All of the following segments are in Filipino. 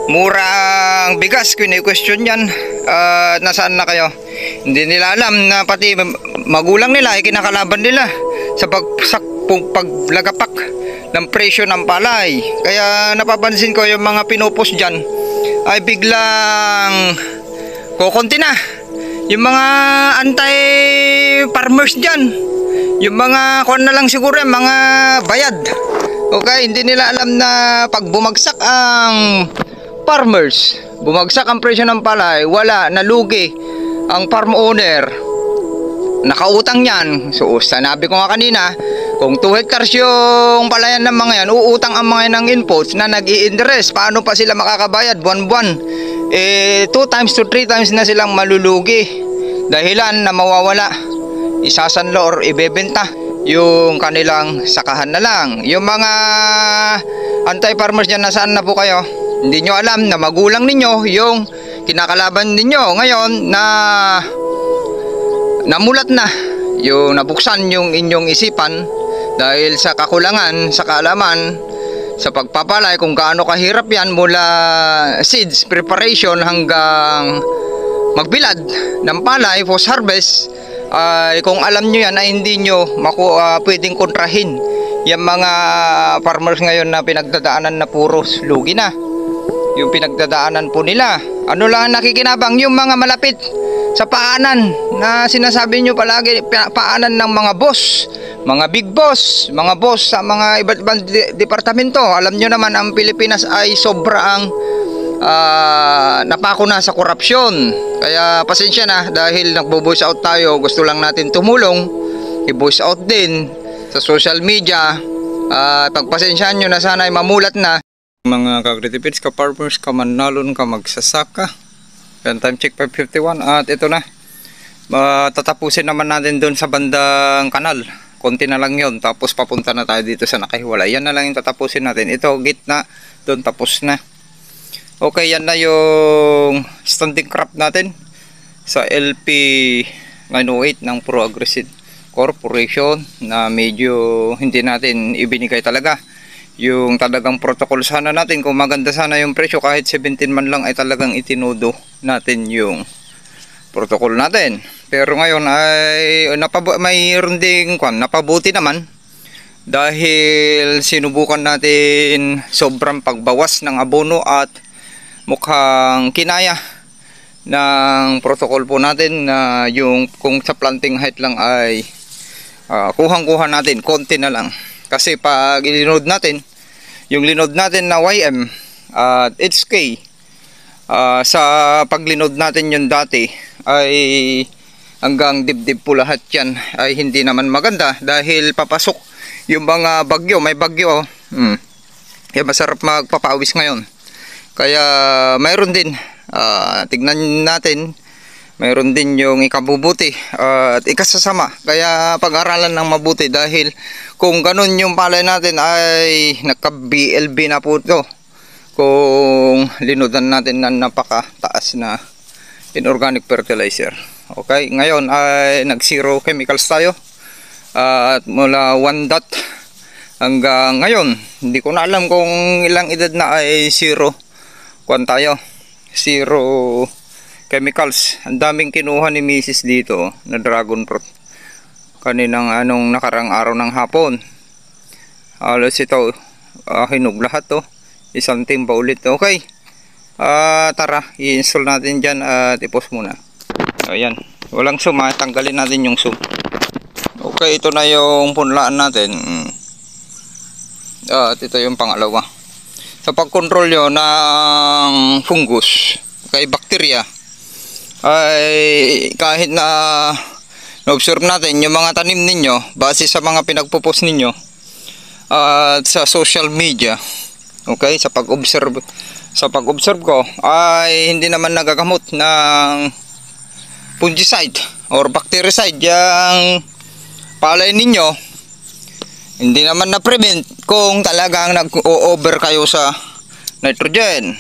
murang bigas, kini-question yan. Nasaan na kayo? Hindi nila alam na pati magulang nila ay kinakalaban nila sa paglagapak ng presyo ng palay. Kaya napapansin ko yung mga pinupost dyan ay biglang kukunti na yung mga anti-farmers dyan. Yung mga kuwan na lang siguro, yung mga bayad. Okay, hindi nila alam na pag bumagsak ang farmers, bumagsak ang presyo ng palay, wala, nalugi ang farm owner, nakautang yan. So sanabi ko nga kanina, kung 2 hectares yung palayan ng mga yan, uutang ang mga yan ng inputs na nag-i-interest. Paano pa sila makakabayad buwan-buwan? 2 times to 3 times na silang malulugi. Dahilan na mawawala, isasanlo or ibebenta yung kanilang sakahan na lang. Yung mga anti-farmers dyan, nasaan na po kayo? Hindi nyo alam na magulang ninyo yung kinakalaban ninyo ngayon, na namulat na yung nabuksan yung inyong isipan dahil sa kakulangan sa kaalaman sa pagpapalay, kung gaano kahirap yan mula seeds preparation hanggang magbilad ng palay post harvest. Kung alam nyo yan ay hindi nyo pwedeng kontrahin yung mga farmers ngayon na pinagdadaanan na puros lugi na yung pinagdadaanan po nila. Ano lang nakikinabang? Yung mga malapit sa paanan na sinasabi nyo palagi, paanan ng mga boss, mga big boss, mga boss sa mga iba't ibang departamento. Alam nyo naman ang Pilipinas ay sobrang napako na sa korupsyon. Kaya pasensya na dahil nagbo-voice out tayo, gusto lang natin tumulong, i-voice out din sa social media. Pagpasensyaan nyo na, sana ay mamulat na. Mga kagritipits, ka-farmers, ka-manalon, ka-magsasaka. Yan, time check 5:51 at ito na. Tatapusin naman natin doon sa bandang kanal. Konti na lang yon, tapos papunta na tayo dito sa nakahiwalay. Yan na lang yung tatapusin natin. Ito, gitna, doon tapos na. Okay, yan na yung standing crop natin sa LP 908 ng Pro Aggressive Corporation, na medyo hindi natin ibinigay talaga yung talagang protocol. Sana natin kung maganda sana yung presyo, kahit 17 man lang ay talagang itinodo natin yung protocol natin. Pero ngayon ay mayroon ding napabuti naman, dahil sinubukan natin sobrang pagbawas ng abono at mukhang kinaya ng protocol po natin na yung kung sa planting height lang ay kuhang-kuha natin, konti na lang. Kasi pag ilinod natin, yung linod natin na YM at HK, sa paglinod natin yung dati ay hanggang dibdib po lahat yan, ay hindi naman maganda dahil papasok yung mga bagyo. May bagyo, kaya masarap magpapawis ngayon. Kaya mayroon din, tignan natin, mayroon din yung ikabubuti at ikasasama. Kaya pag-aralan ng mabuti, dahil kung ganun yung palay natin ay nagka-BLB na po ito kung linodan natin na napakataas na inorganic fertilizer. Okay, ngayon ay nag-zero chemicals tayo at mula 1 dot hanggang ngayon, hindi ko na alam kung ilang edad na ay zero tayo, zero chemicals. Ang daming kinuha ni Mrs. dito na dragon fruit kaninang nakarang araw ng hapon. Halos ito hinog lahat to, isang timba ulit. Okay, tara, i-install natin dyan at i-post muna. Ayan, walang zoom, tanggalin natin yung zoom. Okay, ito na yung punlaan natin. At ito yung pangalawa sa pag-control nyo ng fungus, kay bacteria, ay kahit na na-observe natin yung mga tanim ninyo base sa mga pinagpo-post ninyo at sa social media. Okay, sa pag-observe ko ay hindi naman nagagamot ng fungicide or bactericide yung palay ninyo. Hindi naman na-prevent kung talagang nag-o-over kayo sa nitrogen.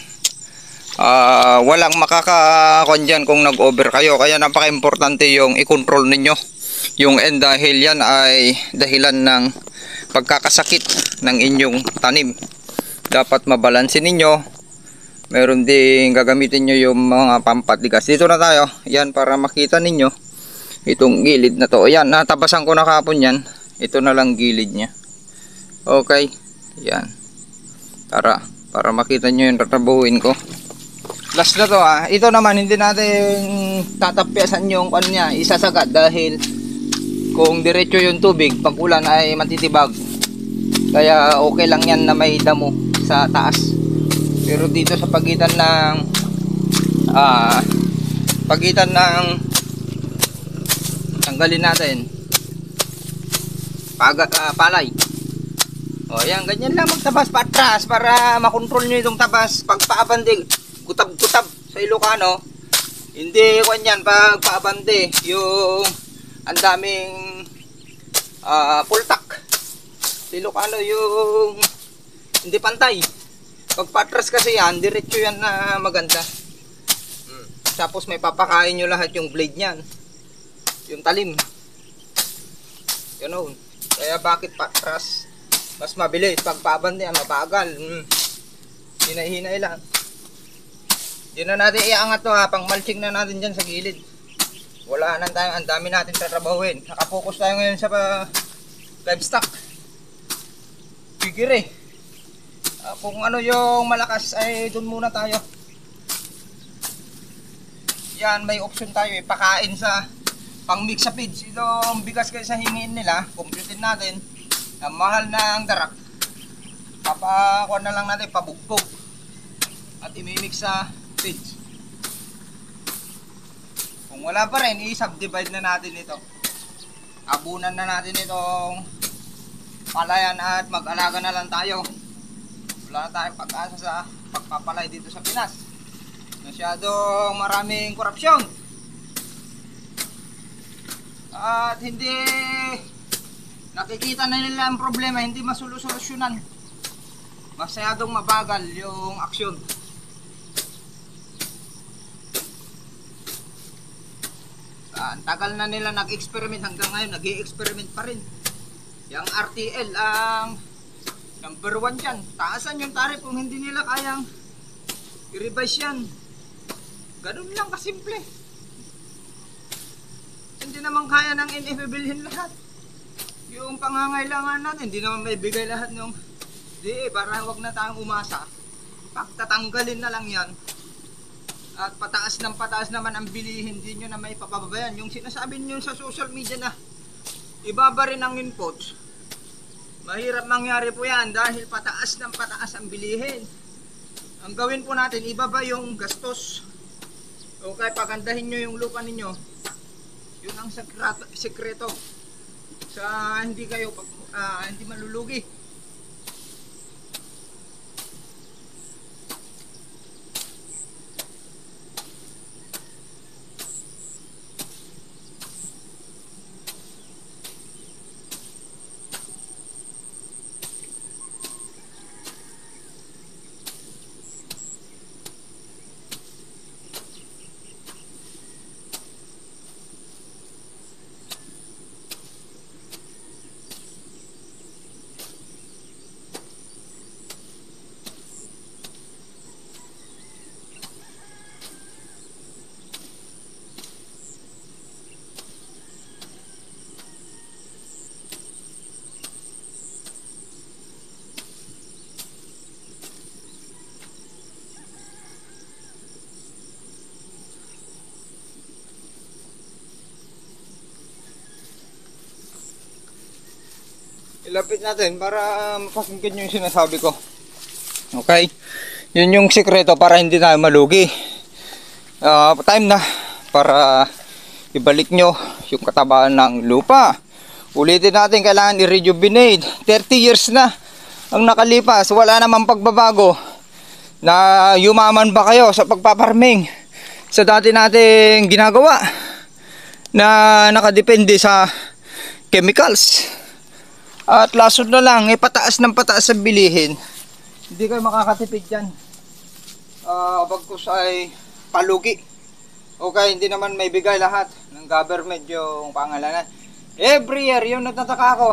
Walang makakakon dyan kung nag-over kayo. Kaya napaka-importante yung i-control ninyo yung end, dahil yan ay dahilan ng pagkakasakit ng inyong tanim. Dapat mabalansin ninyo Meron din gagamitin nyo yung mga pampatigas. Dito na tayo. Yan, para makita ninyo itong gilid na to. Yan, natabasan ko na kapon yan. Ito na lang gilid nya. Okay. Yan. Para makita nyo yung tatrabuhin ko. Last na to ha. Ito naman hindi natin tatapyasan yung ano niya, isasagad dahil kung diretso yung tubig pag ulan ay matitibag. Kaya okay lang yan na may damo sa taas. Pero dito sa pagitan ng tanggalin natin palay. O yan, ganyan lang magtabas patras para makontrol nyo itong tabas. Pag paabandi, kutab-kutab sa Ilocano, hindi kanyan pag paabandi yung ang daming pultak. Sa Ilocano yung hindi pantay. Pag patras kasi yan, diretso yan na maganda. Tapos may papakain nyo lahat yung blade nyan. Yung talim. Ganun. Kaya bakit patras? Mas mabilis. Pag paabandi yan, mabagal. Hinay-hinay lang. Yun na natin iangat to ha. Pang mulching na natin dyan sa gilid. Wala na tayo. Ang dami natin tatrabahuin. Nakapokus tayo ngayon sa livestock. Figure eh. Kung ano yung malakas ay doon muna tayo. Yan, may option tayo eh. Pakain sa pang mix sa feeds. Itong bigas kayo sa hingin nila, computin natin. Ang mahal na ang darak. Papakuha na lang natin, pabugbog. At imimix sa feeds. Kung wala pa rin, i-subdivide na natin ito. Abunan na natin itong palayan at mag-alaga na lang tayo. Wala na tayong pag-asa sa pagpapalay dito sa Pinas. Masyadong maraming korupsyon. At hindi nakikita na nila ang problema, hindi masolusyunan. Masyadong mabagal yung aksyon. Ang tagal na nila nag-experiment, hanggang ngayon nag-i-experiment pa rin. Yung RTL ang number 1 dyan. Taasan yung tarif kung hindi nila kayang i-revise yan. Ganun lang kasimple. Hindi naman kaya ng NFA bilhin lahat. Yung pangangailangan natin, hindi naman may bigay lahat ng para wag na tayong umasa. Pagtatanggalin na lang yan. At pataas ng pataas naman ang bilihin, hindi nyo na may papababayan. Yung sinasabi nyo sa social media na ibaba rin ang inputs, mahirap mangyari po yan dahil pataas ng pataas ang bilihin. Ang gawin po natin, ibaba yung gastos. O kaya pagandahin nyo yung lupa ninyo. Yun ang sekreto sa hindi kayo hindi malulugi. Ilapit natin para mapakinggan nyo yung sinasabi ko. Okay? Yun yung sikreto para hindi tayo malugi. Time na para ibalik nyo yung katabaan ng lupa. Ulitin natin, kailangan i-rejuvenate. 30 years na ang nakalipas. Wala namang pagbabago. Na yumaman ba kayo sa pagpaparming sa dati nating ginagawa na nakadepende sa chemicals. At lasod na lang, pataas ng pataas ang bilihin. Hindi kayo makakatipid dyan. Bagkus ay palugi. Okay, hindi naman may bigay lahat ng government yung pangalanan. Every year, yung nagtataka ako.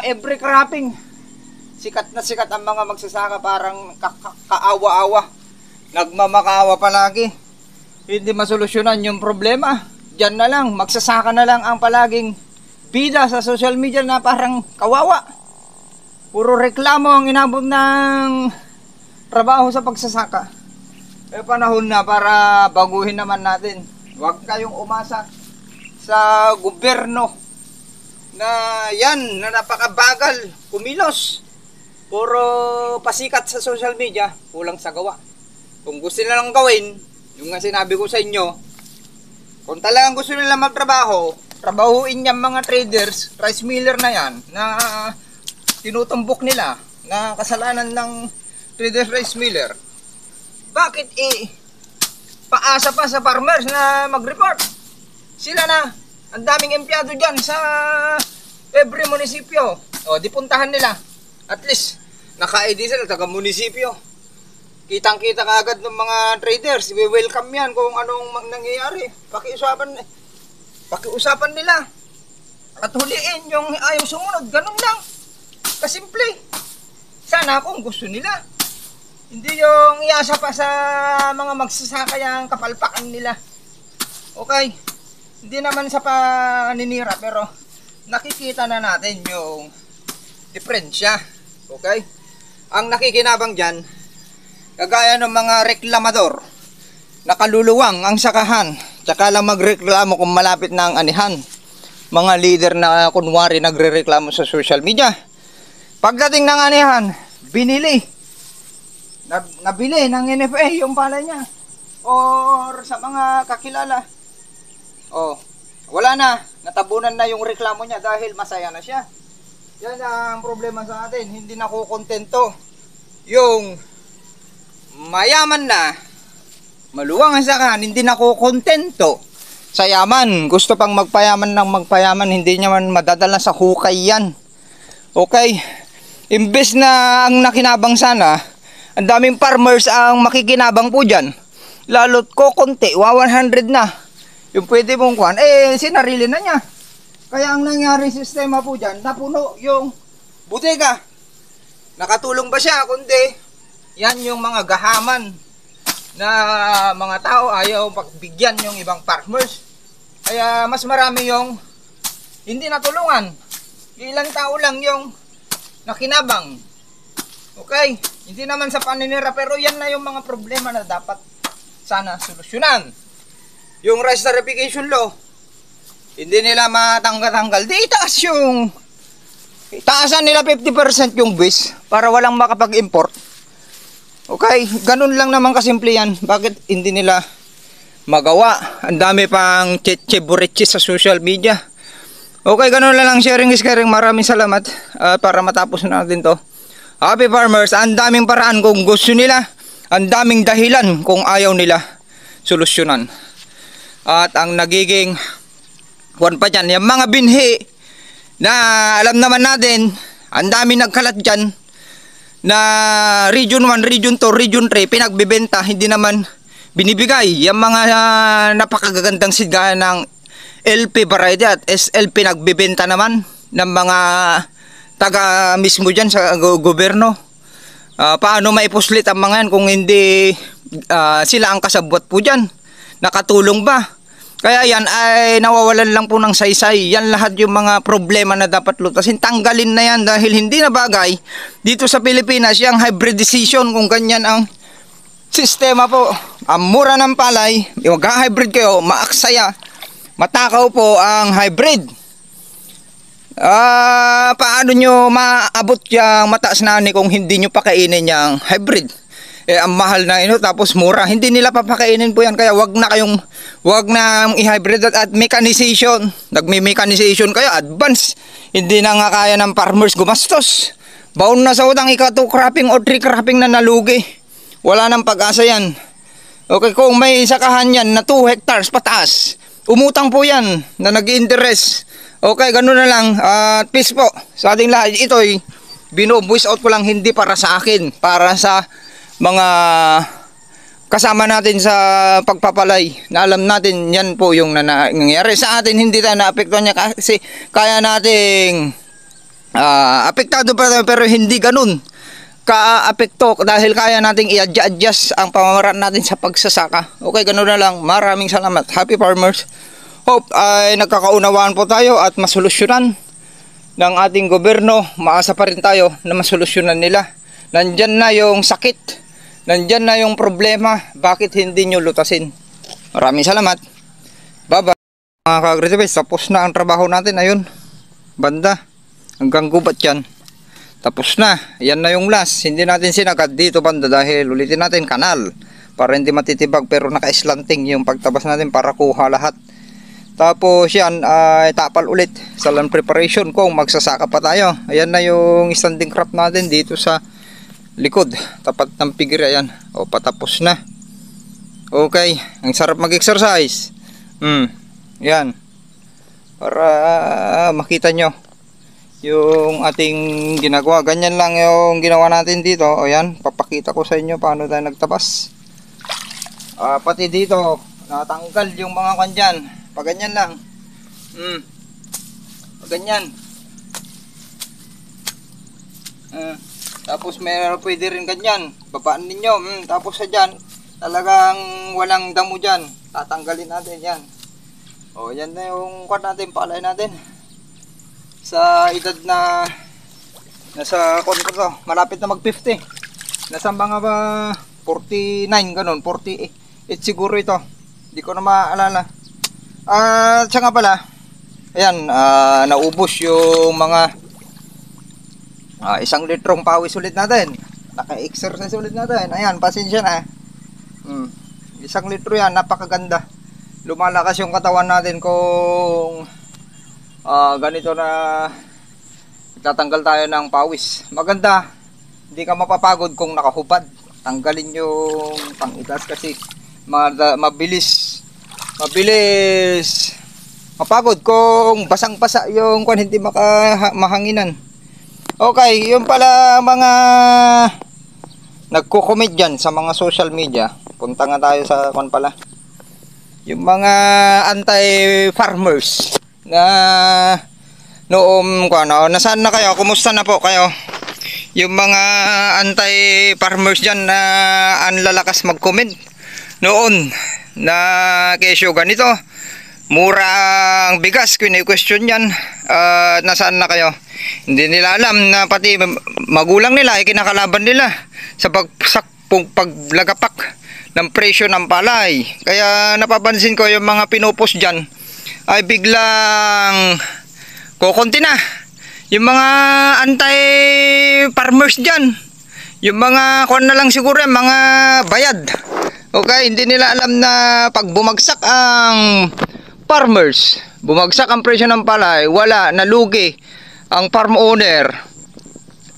Every cropping, sikat na sikat ang mga magsasaka, parang kaawa-awa. Nagmamakaawa palagi. Hindi masolusyonan yung problema. Diyan na lang, magsasaka na lang ang palaging bida sa social media na parang kawawa. Puro reklamo ang inabot ng trabaho sa pagsasaka. Panahon na para baguhin naman natin. Huwag kayong umasa sa gobyerno na yan, na napakabagal kumilos. Puro pasikat sa social media, kulang sa gawa. Kung gusto nilang gawin, yung nga sinabi ko sa inyo, kung talagang gusto nila magtrabaho, trabahuin yung mga traders, rice miller na yan, na tinutumbok nila, na kasalanan ng traders rice miller. Bakit paasa pa sa farmers na mag-report? Sila na, ang daming empleyado dyan sa every munisipyo. O, di puntahan nila. At least, naka-ID sila, taga-munisipyo. Kitang-kita ka agad ng mga traders. I-welcome yan kung anong nangyayari. Pakiusapan nila. At huliin yung ayaw sumunod. Ganun lang. Kasimple. Sana kung gusto nila. Hindi yung iasa pa sa mga magsasaka yung kapalpakan nila. Okay. Hindi naman sa paninira, pero nakikita na natin yung diferensya. Okay? Ang nakikinabang dyan, kagaya ng mga reklamador, nakaluluwang ang sakahan, tsaka lang magreklamo kung malapit na ang anihan. Mga leader na kunwari nagre-reklamo sa social media. Pagdating ng anihan, binili. Nabili ng NFA yung palay niya. Or sa mga kakilala. Oh, wala na. Natabunan na yung reklamo niya dahil masaya na siya. Yan ang problema sa atin. Hindi na kukontento yung mayaman na, maluwang ang sakahan, hindi na kukontento sa yaman. Gusto pang magpayaman ng magpayaman, hindi niya man madadala sa hukay yan. Okay? Imbes na ang nakinabang sana, ang daming farmers ang makikinabang po dyan. Lalo't ko konti, 100 na. Yung pwede mong kuhan, sinarili na niya. Kaya ang nangyari sistema po dyan, napuno yung butega. Nakatulong ba siya? Kundi, yan yung mga gahaman na mga tao ayaw pagbigyan yung ibang farmers. Kaya mas marami yung hindi natulungan. Ilang tao lang yung nakinabang. Okay? Hindi naman sa paninira, pero yan na yung mga problema na dapat sana solusyonan. Yung rice tarification law, hindi nila matanggal-tanggal. Di itaas yung, itaasan nila 50% yung buwis para walang makapag-import. Okay, ganun lang naman kasimple yan. Bakit hindi nila magawa? Ang dami pang cheche-bureche sa social media. Okay, ganun lang, sharing is caring. Maraming salamat para matapos natin to. Happy farmers, ang daming paraan kung gusto nila. Ang daming dahilan kung ayaw nila solusyonan. At ang nagiging kuwan pa dyan, yung mga binhi na alam naman natin, ang daming nagkalat dyan na Region 1, Region 2, Region 3 pinagbebenta, hindi naman binibigay. Yung mga napakagagandang siga ng LP variety at SL pinagbebenta naman ng mga taga mismo dyan sa gobyerno. Paano maipuslit ang mga yan kung hindi sila ang kasabwat po dyan? Nakatulong ba? Kaya yan ay nawawalan lang po ng saysay. Yan lahat yung mga problema na dapat lutasin. Tanggalin na yan dahil hindi na bagay dito sa Pilipinas yung hybridization. Kung ganyan ang sistema po, ang mura ng palay, mag-hybrid kayo, maaksaya, matakaw po ang hybrid. Paano nyo maabot yung mataas na ani kung hindi nyo pakainin yung hybrid? Ang mahal na tapos mura, hindi nila papakainin po yan. Kaya wag na i-hybrid at mechanization. Nagme-mechanization kayo, advance. Hindi na nga kaya ng farmers gumastos. Baon na sa utang, ika 2 cropping o 3 cropping na nalugi. Wala nang pag-asa yan. Okay, kung may sakahan yan na 2 hectares pataas, umutang po yan na nag-interest. Okay, ganun na lang. Peace po sa ating lahat. Ito'y binu-voice out ko lang, hindi para sa akin, para sa mga kasama natin sa pagpapalay na alam natin yan po yung nangyayari sa atin. Hindi tayo naapektuhan niya kasi kaya nating Apektado pa tayo pero hindi ganun ka-apekto dahil kaya nating i-adjust ang pamamaraan natin sa pagsasaka. Okay, ganun na lang. Maraming salamat. Happy farmers. Hope ay nagkakaunawaan po tayo at masolusyonan ng ating gobyerno. Maasa pa rin tayo na masolusyonan nila. Nandyan na yung sakit. Nandyan na yung problema. Bakit hindi nyo lutasin? Maraming salamat. Bye-bye. Mga ka-agritibes, tapos na ang trabaho natin. Ayun, banda. Hanggang gubat yan. Tapos na. Yan na yung last. Hindi natin sinagad dito banda dahil ulitin natin kanal. Para hindi matitibag pero naka-slanting yung pagtabas natin para kuha lahat. Tapos yan ay tapal ulit sa land preparation kung magsasaka pa tayo. Ayan na yung standing crop natin dito sa likod. Tapat ng pigiri. Ayan. O patapos na. Okay. Ang sarap mag-exercise. Yan. Para makita nyo yung ating ginagawa. Ganyan lang yung ginawa natin dito. O yan, papakita ko sa inyo paano tayo nagtabas. Pati dito natanggal yung mga kandyan. Pag ganyan lang. Pag ganyan. Tapos meron pwede rin ganyan. Babaan ninyo. Tapos sa dyan, talagang walang damo dyan. Tatanggalin natin yan. O yan na yung kwan natin, palay natin. Sa edad na nasa kwan ko to, malapit na mag 50. Nasa mga 49 ganun, 48 siguro ito. Hindi ko na maalala. Siya nga pala. Ayan, naubos yung mga 1 litrong pawis ulit natin. Naka-exercise ulit natin. Ayan, pasensya na. 1 litro yan, napakaganda. Lumalakas yung katawan natin kung ganito na tatanggal tayo ng pawis. Maganda, hindi ka mapapagod kung nakahubad. Tanggalin yung pang-itas kasi mabilis mapagod kung basang-basa yung kung hindi mahanginan. Okay, yung pala mga nagko-comment dyan sa mga social media. Punta nga tayo sa kung pala yung mga anti-farmers na noong nasaan na kayo? Kumusta na po kayo? Yung mga anti-farmers dyan na ang lalakas mag-comment noon na kesyo ganito mura ang bigas, question yan. Nasaan na kayo? Hindi nila alam na pati magulang nila ay kinakalaban nila sa paglagapak ng presyo ng palay. Kaya napapansin ko yung mga pinupost dyan ay biglang kukunti na. Yung mga anti-farmers dyan, yung mga kuwan na lang siguro yung mga bayad. Okay, hindi nila alam na pag bumagsak ang farmers, bumagsak ang presyo ng palay, wala, nalugi ang farm owner,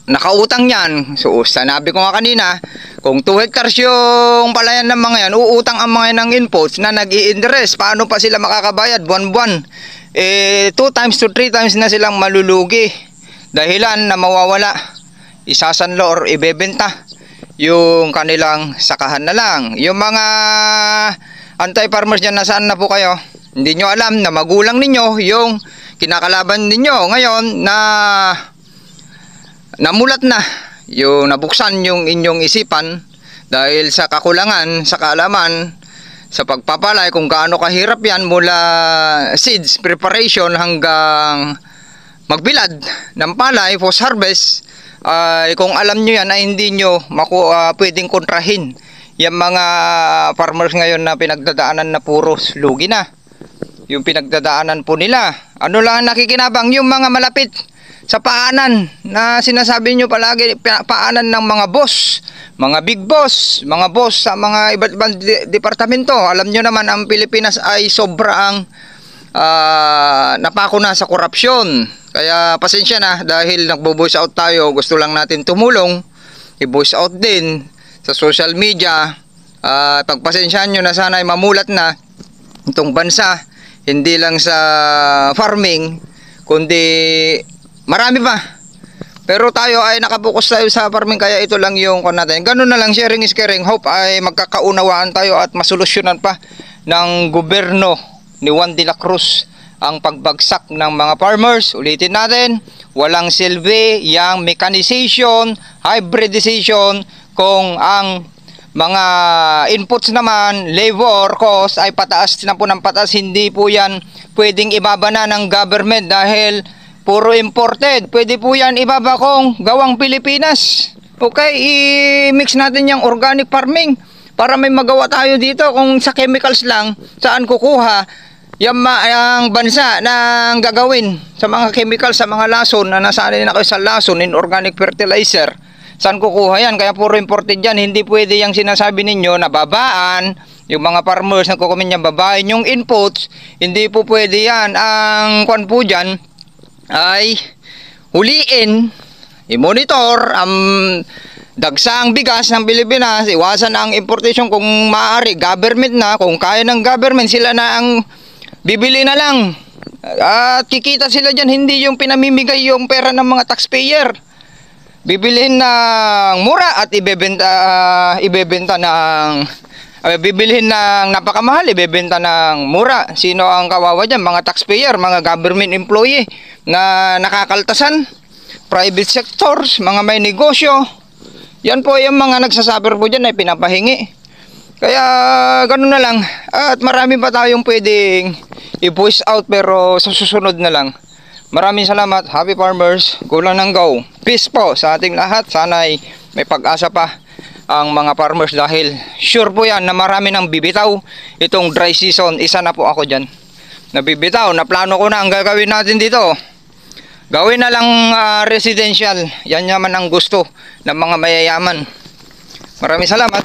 nakautang yan. So sanabi ko nga kanina, kung 2 hectares yung palayan ng mga yan, uutang ang mga yan ng inputs na nag-i-interest. Paano pa sila makakabayad buwan-buwan? 2 times to 3 times na silang malulugi. Dahilan na mawawala, isasanlo or ibebenta yung kanilang sakahan na lang. Yung mga anti-farmers dyan, nasaan na po kayo? Hindi nyo alam na magulang ninyo yung kinakalaban ninyo ngayon na namulat na, yung nabuksan yung inyong isipan dahil sa kakulangan sa kaalaman sa pagpapalay kung gaano kahirap yan mula seeds preparation hanggang magbilad ng palay post harvest. Kung alam nyo yan ay hindi nyo pwedeng kontrahin yung mga farmers ngayon na pinagdadaanan na puros lugi na yung pinagdadaanan po nila. Ano lang nakikinabang yung mga malapit sa paanan na sinasabi nyo palagi, paanan ng mga boss, mga big boss, mga boss sa mga iba't ibang departamento. Alam nyo naman ang Pilipinas ay sobrang napako na sa korupsyon. Kaya pasensya na dahil nagbo-voice out tayo, gusto lang natin tumulong, i-voice out din sa social media. Pagpasensyaan nyo na sana ay mamulat na itong bansa, hindi lang sa farming kundi marami pa. Pero tayo ay nakapokus tayo sa farming, kaya ito lang yung kon natin. Ganun na lang, sharing is caring. Hope ay magkakaunawaan tayo at masolusyonan pa ng gobyerno ni Juan de la Cruz ang pagbagsak ng mga farmers. Ulitin natin, walang silbi yang mechanization, hybridization, kung ang mga inputs naman, labor cost ay pataas na po ng pataas. Hindi po yan pwedeng ibaba na ng government dahil puro imported. Pwede po yan ibaba kung gawang Pilipinas. Okay, i-mix natin yung organic farming para may magawa tayo dito. Kung sa chemicals lang, saan kukuha ang bansa ng gagawin sa mga chemicals, sa mga lason na nasanay na kayo sa lason, inorganic fertilizer. Saan kukuha yan? Kaya puro imported yan. Hindi pwede yung sinasabi ninyo na babaan, yung mga farmers na kukumin niya babain yung inputs. Hindi po pwede yan. Ang kwan po dyan ay huliin, i-monitor ang dagsang bigas ng Pilipinas, iwasan ang importation kung maaari, government na, kung kaya ng government, sila na ang bibili na lang at kikita sila dyan, hindi yung pinamimigay yung pera ng mga taxpayer. Bibilhin ng mura at ibebenta ng bibilhin ng napakamahal, ibebenta ng mura. Sino ang kawawa dyan? Mga taxpayer, mga government employee na nakakaltasan, private sectors, mga may negosyo. Yan po yung mga nagsasuffer po dyan ay pinapahingi. Kaya ganun na lang. At marami pa tayong pwedeng i-voice out pero sa susunod na lang. Maraming salamat. Happy farmers. Go lang ng go. Peace po sa ating lahat. Sana'y may pag-asa pa ang mga farmers dahil sure po yan na marami nang bibitaw itong dry season. Isa na po ako dyan. Nabibitaw. Naplano ko na ang gagawin natin dito. Gawin na lang residential. Yan naman ang gusto ng mga mayayaman. Maraming salamat.